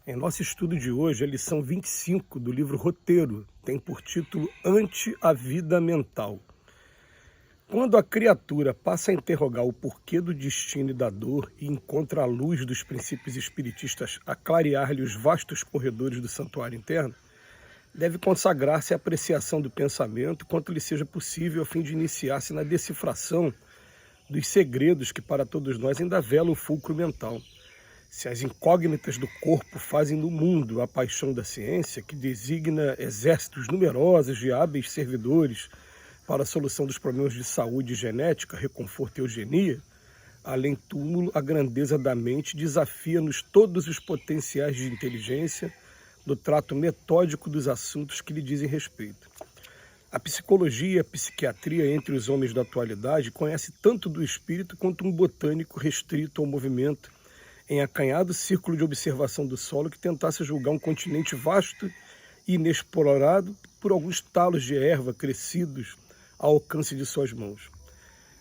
Em nosso estudo de hoje, a lição 25 do livro Roteiro tem por título Ante a Vida Mental. Quando a criatura passa a interrogar o porquê do destino e da dor e encontra a luz dos princípios espiritistas a clarear-lhe os vastos corredores do santuário interno, deve consagrar-se à apreciação do pensamento quanto lhe seja possível a fim de iniciar-se na decifração dos segredos que para todos nós ainda velam o fulcro mental. Se as incógnitas do corpo fazem do mundo a paixão da ciência, que designa exércitos numerosos de hábeis servidores para a solução dos problemas de saúde e genética, reconforto e eugenia, além túmulo, a grandeza da mente desafia-nos todos os potenciais de inteligência no trato metódico dos assuntos que lhe dizem respeito. A psicologia e a psiquiatria entre os homens da atualidade conhece tanto do espírito quanto um botânico restrito ao movimento em acanhado círculo de observação do solo que tentasse julgar um continente vasto e inexplorado por alguns talos de erva crescidos ao alcance de suas mãos.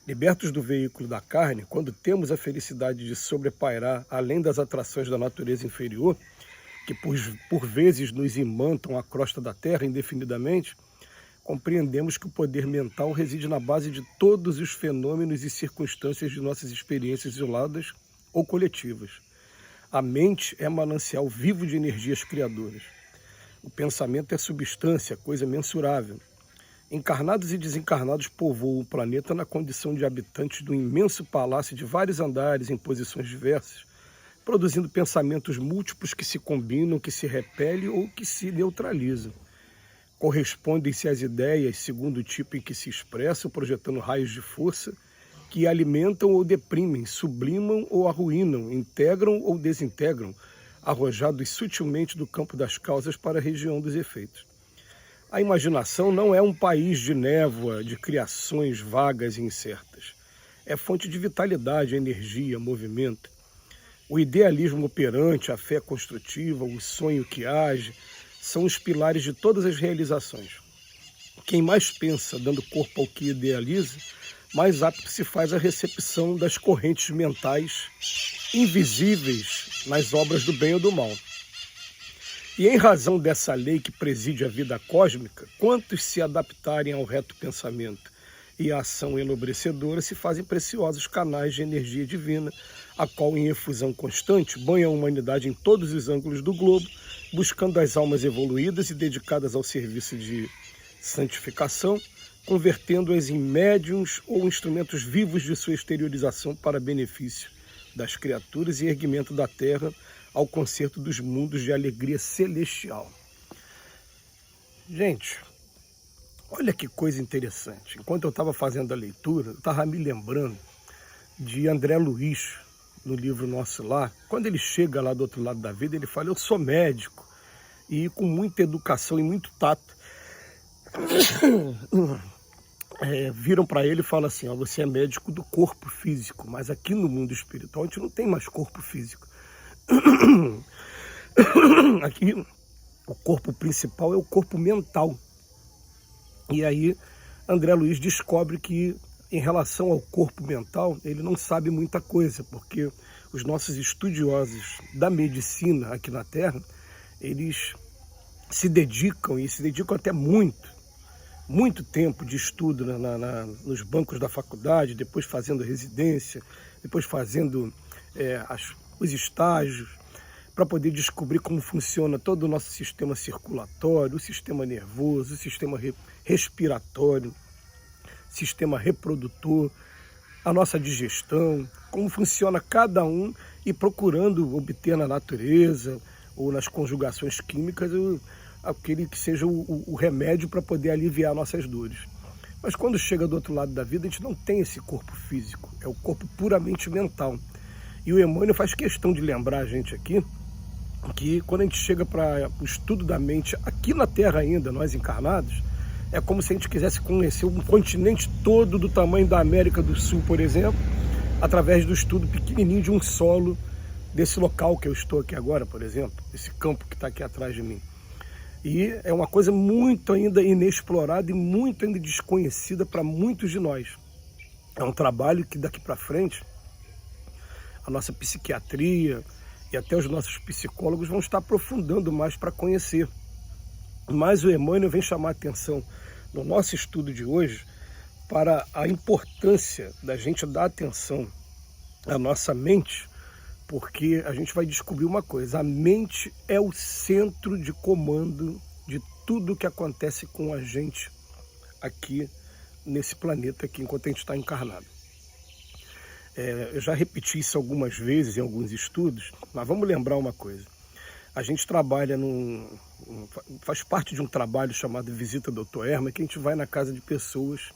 Libertos do veículo da carne, quando temos a felicidade de sobrepairar além das atrações da natureza inferior, que por vezes nos imantam à crosta da terra indefinidamente, compreendemos que o poder mental reside na base de todos os fenômenos e circunstâncias de nossas experiências isoladas ou coletivas. A mente é manancial vivo de energias criadoras. O pensamento é substância, coisa mensurável. Encarnados e desencarnados povoam o planeta na condição de habitantes do imenso palácio de vários andares em posições diversas, produzindo pensamentos múltiplos que se combinam, que se repelem ou que se neutralizam. Correspondem-se às ideias segundo o tipo em que se expressam, projetando raios de força, que alimentam ou deprimem, sublimam ou arruinam, integram ou desintegram, arrojados sutilmente do campo das causas para a região dos efeitos. A imaginação não é um país de névoa, de criações vagas e incertas. É fonte de vitalidade, energia, movimento. O idealismo operante, a fé construtiva, o sonho que age, são os pilares de todas as realizações. Quem mais pensa, dando corpo ao que idealiza, mais apto se faz a recepção das correntes mentais invisíveis nas obras do bem ou do mal. E em razão dessa lei que preside a vida cósmica, quantos se adaptarem ao reto pensamento e à ação enobrecedora se fazem preciosos canais de energia divina, a qual em efusão constante banha a humanidade em todos os ângulos do globo, buscando as almas evoluídas e dedicadas ao serviço de santificação, convertendo-as em médiuns ou instrumentos vivos de sua exteriorização para benefício das criaturas e erguimento da terra ao concerto dos mundos de alegria celestial. Gente, olha que coisa interessante. Enquanto eu estava fazendo a leitura, eu estava me lembrando de André Luiz, no livro Nosso Lar. Quando ele chega lá do outro lado da vida, ele fala: eu sou médico, e com muita educação e muito tato, viram para ele e falam assim: ó, você é médico do corpo físico, mas aqui no mundo espiritual a gente não tem mais corpo físico. Aqui o corpo principal é o corpo mental. E aí André Luiz descobre que em relação ao corpo mental ele não sabe muita coisa, porque os nossos estudiosos da medicina aqui na Terra, eles se dedicam até muito tempo de estudo nos bancos da faculdade, depois fazendo residência, depois fazendo os estágios, para poder descobrir como funciona todo o nosso sistema circulatório, o sistema nervoso, o sistema respiratório, sistema reprodutor, a nossa digestão, como funciona cada um, e procurando obter na natureza ou nas conjugações químicas aquele que seja o remédio para poder aliviar nossas dores. Mas quando chega do outro lado da vida, a gente não tem esse corpo físico, é o corpo puramente mental. E o Emmanuel faz questão de lembrar a gente aqui que quando a gente chega para o estudo da mente aqui na Terra ainda, nós encarnados, é como se a gente quisesse conhecer um continente todo do tamanho da América do Sul, por exemplo, através do estudo pequenininho de um solo desse local que eu estou aqui agora, por exemplo, esse campo que está aqui atrás de mim. E é uma coisa muito ainda inexplorada e muito ainda desconhecida para muitos de nós. É um trabalho que daqui para frente a nossa psiquiatria e até os nossos psicólogos vão estar aprofundando mais para conhecer. Mas o Emmanuel vem chamar a atenção no nosso estudo de hoje para a importância da gente dar atenção à nossa mente, porque a gente vai descobrir uma coisa: a mente é o centro de comando de tudo que acontece com a gente aqui nesse planeta, aqui, enquanto a gente está encarnado. Eu já repeti isso algumas vezes em alguns estudos, mas vamos lembrar uma coisa. A gente trabalha faz parte de um trabalho chamado Visita Dr. Erma, que a gente vai na casa de pessoas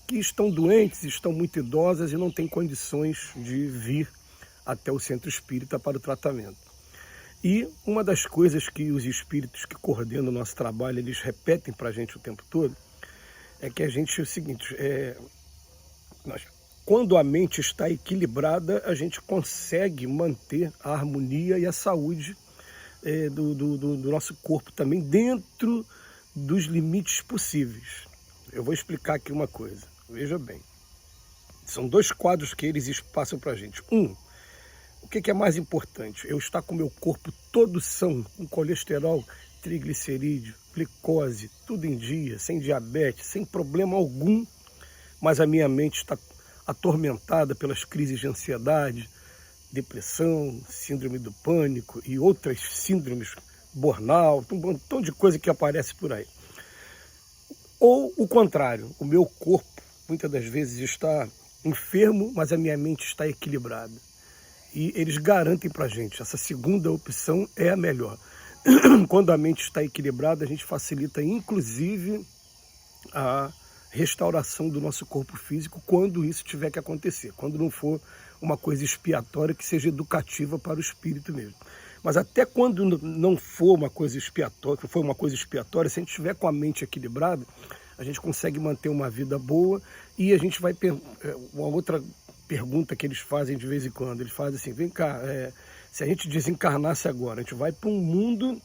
que estão doentes, estão muito idosas e não têm condições de vir até o centro espírita para o tratamento. E uma das coisas que os espíritos que coordenam o nosso trabalho, eles repetem para a gente o tempo todo, é que a gente é o seguinte: quando a mente está equilibrada, a gente consegue manter a harmonia e a saúde do nosso corpo também, dentro dos limites possíveis. Eu vou explicar aqui uma coisa, veja bem. São dois quadros que eles passam para a gente. O que é mais importante? Eu estar com o meu corpo todo são, com colesterol, triglicerídeo, glicose, tudo em dia, sem diabetes, sem problema algum, mas a minha mente está atormentada pelas crises de ansiedade, depressão, síndrome do pânico e outras síndromes, burnout, um montão de coisa que aparece por aí. Ou o contrário, o meu corpo muitas das vezes está enfermo, mas a minha mente está equilibrada. E eles garantem para a gente, essa segunda opção é a melhor. Quando a mente está equilibrada, a gente facilita inclusive a restauração do nosso corpo físico, quando isso tiver que acontecer, quando não for uma coisa expiatória que seja educativa para o espírito mesmo. Mas até quando não for uma coisa expiatória, se a gente estiver com a mente equilibrada, a gente consegue manter uma vida boa. E a gente vai... Uma outra pergunta que eles fazem de vez em quando, eles fazem assim: vem cá, se a gente desencarnasse agora, a gente vai para um mundo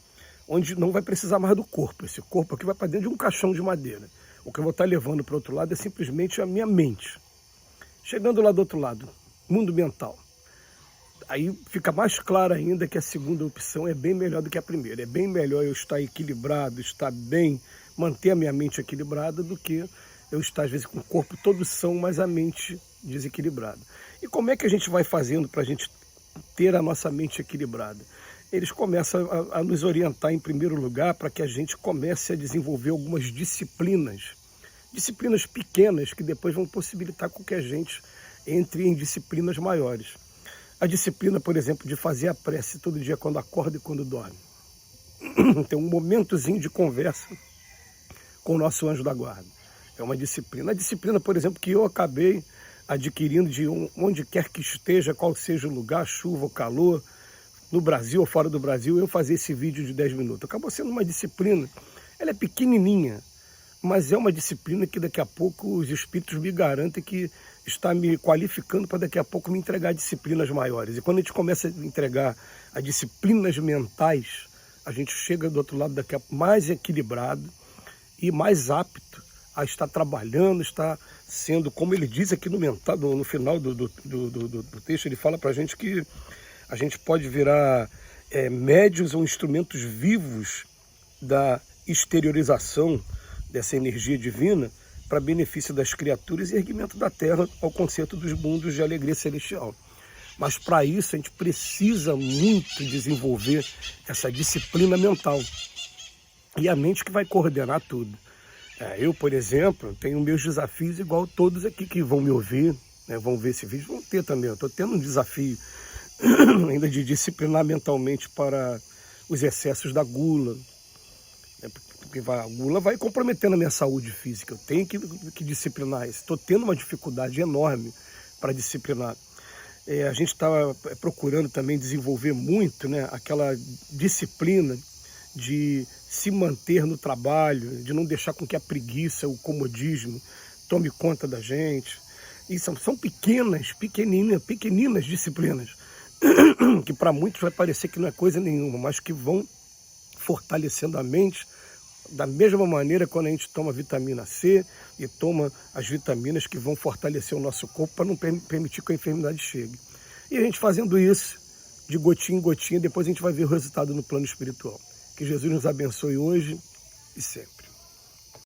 onde não vai precisar mais do corpo. Esse corpo aqui vai para dentro de um caixão de madeira. O que eu vou estar levando para o outro lado é simplesmente a minha mente. Chegando lá do outro lado, mundo mental. Aí fica mais claro ainda que a segunda opção é bem melhor do que a primeira. É bem melhor eu estar equilibrado, estar bem, manter a minha mente equilibrada, do que eu estar, às vezes, com o corpo todo são, mas a mente desequilibrada. E como é que a gente vai fazendo para a gente ter a nossa mente equilibrada? Eles começam a nos orientar, em primeiro lugar, para que a gente comece a desenvolver algumas disciplinas pequenas, que depois vão possibilitar com que a gente entre em disciplinas maiores. A disciplina, por exemplo, de fazer a prece todo dia, quando acorda e quando dorme. Tem um momentozinho de conversa com o nosso anjo da guarda. É uma disciplina. A disciplina, por exemplo, que eu acabei adquirindo de onde quer que esteja, qual seja o lugar, chuva ou calor, no Brasil ou fora do Brasil, eu fazer esse vídeo de 10 minutos. Acabou sendo uma disciplina. Ela é pequenininha, mas é uma disciplina que daqui a pouco os espíritos me garantem que está me qualificando para daqui a pouco me entregar disciplinas maiores. E quando a gente começa a entregar as disciplinas mentais, a gente chega do outro lado daqui a pouco mais equilibrado e mais apto a estar trabalhando, está sendo, como ele diz aqui no final do texto, ele fala para a gente que a gente pode virar médios ou instrumentos vivos da exteriorização dessa energia divina para benefício das criaturas e erguimento da Terra ao conceito dos mundos de alegria celestial. Mas para isso a gente precisa muito desenvolver essa disciplina mental. E a mente que vai coordenar tudo. Eu, por exemplo, tenho meus desafios igual todos aqui que vão me ouvir, né, vão ver esse vídeo, vão ter também. Eu estou tendo um desafio ainda de disciplinar mentalmente para os excessos da gula, porque a gula vai comprometendo a minha saúde física. Eu tenho que disciplinar isso. Estou tendo uma dificuldade enorme para disciplinar. A gente está procurando também desenvolver muito, né, aquela disciplina de se manter no trabalho, de não deixar com que a preguiça, o comodismo tome conta da gente. E são pequeninas disciplinas, que para muitos vai parecer que não é coisa nenhuma, mas que vão fortalecendo a mente. Da mesma maneira, quando a gente toma vitamina C e toma as vitaminas que vão fortalecer o nosso corpo para não permitir que a enfermidade chegue. E a gente fazendo isso, de gotinha em gotinha, depois a gente vai ver o resultado no plano espiritual. Que Jesus nos abençoe hoje e sempre.